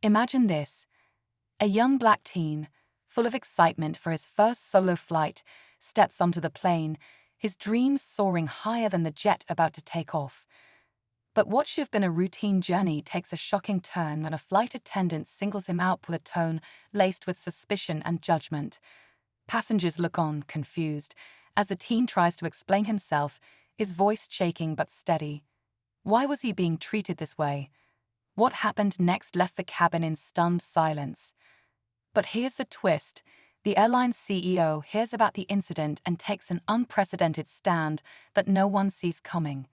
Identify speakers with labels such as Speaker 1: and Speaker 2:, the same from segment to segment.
Speaker 1: Imagine this. A young black teen, full of excitement for his first solo flight, steps onto the plane, his dreams soaring higher than the jet about to take off. But what should have been a routine journey takes a shocking turn when a flight attendant singles him out with a tone laced with suspicion and judgment. Passengers look on, confused, as the teen tries to explain himself, his voice shaking but steady. Why was he being treated this way? What happened next left the cabin in stunned silence. But here's the twist. The airline's CEO hears about the incident and takes an unprecedented stand that no one sees coming.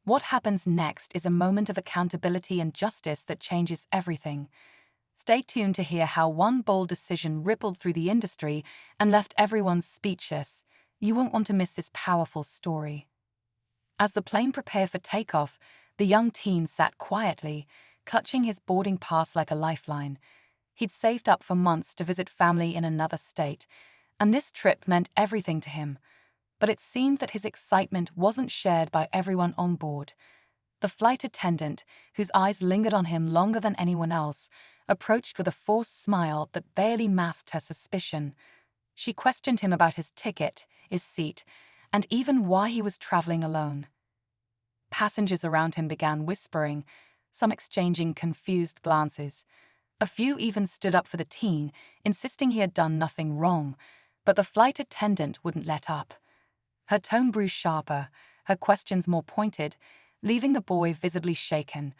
Speaker 1: What happens next is a moment of accountability and justice that changes everything. Stay tuned to hear how one bold decision rippled through the industry and left everyone speechless. You won't want to miss this powerful story. As the plane prepared for takeoff, the young teen sat quietly, clutching his boarding pass like a lifeline. He'd saved up for months to visit family in another state, and this trip meant everything to him. But it seemed that his excitement wasn't shared by everyone on board. The flight attendant, whose eyes lingered on him longer than anyone else, approached with a forced smile that barely masked her suspicion. She questioned him about his ticket, his seat, and even why he was traveling alone. Passengers around him began whispering, some exchanging confused glances. A few even stood up for the teen, insisting he had done nothing wrong, but the flight attendant wouldn't let up. Her tone grew sharper, her questions more pointed, leaving the boy visibly shaken.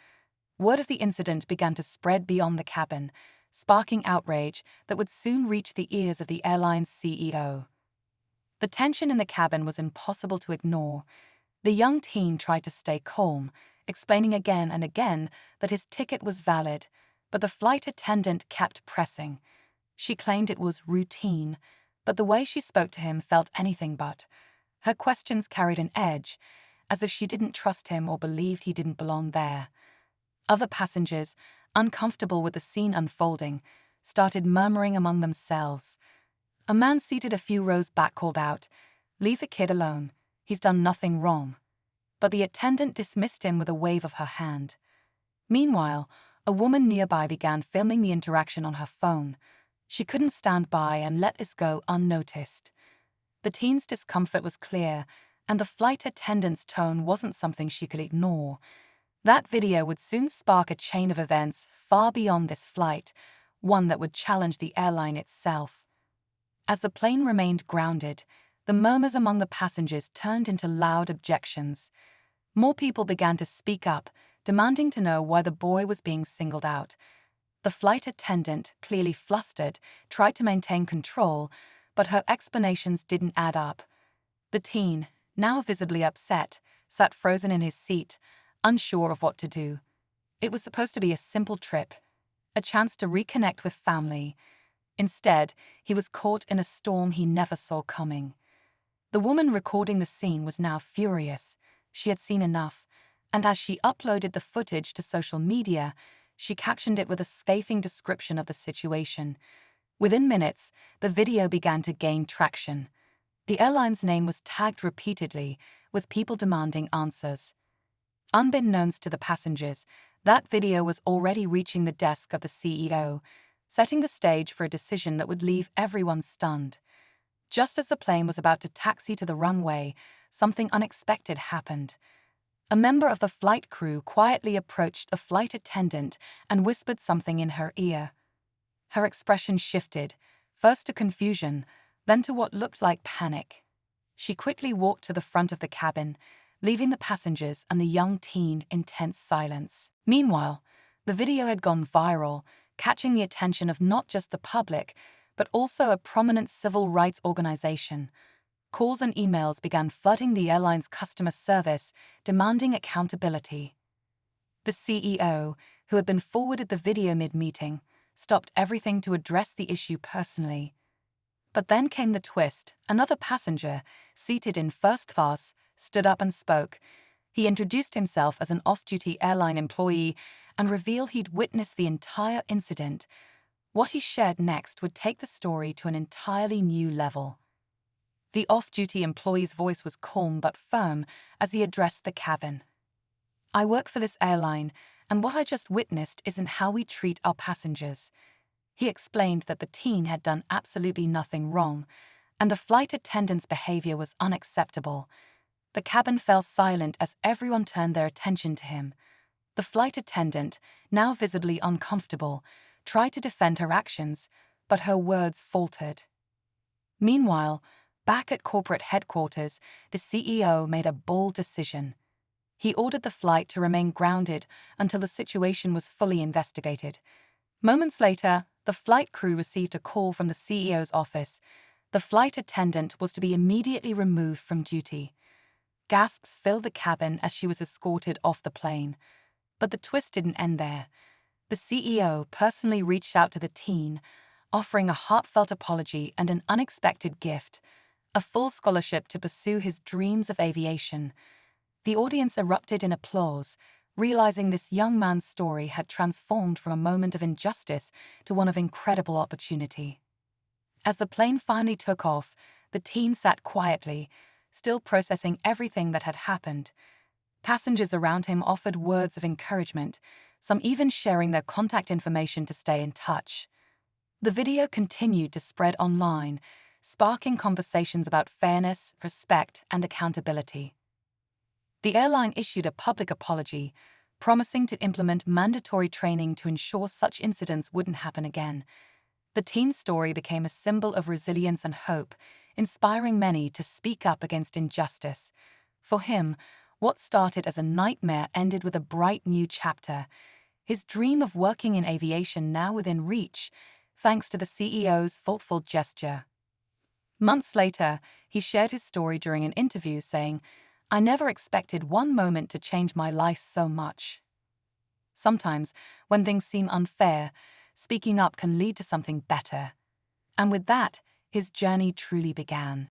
Speaker 1: Word of the incident began to spread beyond the cabin, sparking outrage that would soon reach the ears of the airline's CEO. The tension in the cabin was impossible to ignore. The young teen tried to stay calm, explaining again and again that his ticket was valid, but the flight attendant kept pressing. She claimed it was routine, but the way she spoke to him felt anything but. Her questions carried an edge, as if she didn't trust him or believed he didn't belong there. Other passengers, uncomfortable with the scene unfolding, started murmuring among themselves. A man seated a few rows back called out, "Leave the kid alone. He's done nothing wrong." But the attendant dismissed him with a wave of her hand. Meanwhile, a woman nearby began filming the interaction on her phone. She couldn't stand by and let this go unnoticed. The teen's discomfort was clear, and the flight attendant's tone wasn't something she could ignore. That video would soon spark a chain of events far beyond this flight, one that would challenge the airline itself. As the plane remained grounded, the murmurs among the passengers turned into loud objections. More people began to speak up, demanding to know why the boy was being singled out. The flight attendant, clearly flustered, tried to maintain control, but her explanations didn't add up. The teen, now visibly upset, sat frozen in his seat, unsure of what to do. It was supposed to be a simple trip, a chance to reconnect with family. Instead, he was caught in a storm he never saw coming. The woman recording the scene was now furious. She had seen enough, and as she uploaded the footage to social media, she captioned it with a scathing description of the situation. Within minutes, the video began to gain traction. The airline's name was tagged repeatedly, with people demanding answers. Unbeknownst to the passengers, that video was already reaching the desk of the CEO, setting the stage for a decision that would leave everyone stunned. Just as the plane was about to taxi to the runway, something unexpected happened. A member of the flight crew quietly approached the flight attendant and whispered something in her ear. Her expression shifted, first to confusion, then to what looked like panic. She quickly walked to the front of the cabin, leaving the passengers and the young teen in tense silence. Meanwhile, the video had gone viral, catching the attention of not just the public, but also a prominent civil rights organization. Calls and emails began flooding the airline's customer service, demanding accountability. The CEO, who had been forwarded the video mid-meeting, stopped everything to address the issue personally. But then came the twist. Another passenger, seated in first class, stood up and spoke. He introduced himself as an off-duty airline employee and revealed he'd witnessed the entire incident. What he shared next would take the story to an entirely new level. The off-duty employee's voice was calm but firm as he addressed the cabin. "I work for this airline, And what I just witnessed isn't how we treat our passengers. He explained that the teen had done absolutely nothing wrong, and the flight attendant's behavior was unacceptable. The cabin fell silent as everyone turned their attention to him. The flight attendant, now visibly uncomfortable, tried to defend her actions, but her words faltered. Meanwhile, back at corporate headquarters, the CEO made a bold decision. He ordered the flight to remain grounded until the situation was fully investigated. Moments later, the flight crew received a call from the CEO's office. The flight attendant was to be immediately removed from duty. Gasps filled the cabin as she was escorted off the plane. But the twist didn't end there. The CEO personally reached out to the teen, offering a heartfelt apology and an unexpected gift, a full scholarship to pursue his dreams of aviation. The audience erupted in applause, realizing this young man's story had transformed from a moment of injustice to one of incredible opportunity. As the plane finally took off, the teen sat quietly, still processing everything that had happened. Passengers around him offered words of encouragement, some even sharing their contact information to stay in touch. The video continued to spread online, sparking conversations about fairness, respect, and accountability. The airline issued a public apology, promising to implement mandatory training to ensure such incidents wouldn't happen again. The teen's story became a symbol of resilience and hope, inspiring many to speak up against injustice. For him, what started as a nightmare ended with a bright new chapter, his dream of working in aviation now within reach, thanks to the CEO's thoughtful gesture. Months later, he shared his story during an interview, saying, "I never expected one moment to change my life so much." Sometimes, when things seem unfair, speaking up can lead to something better. And with that, his journey truly began.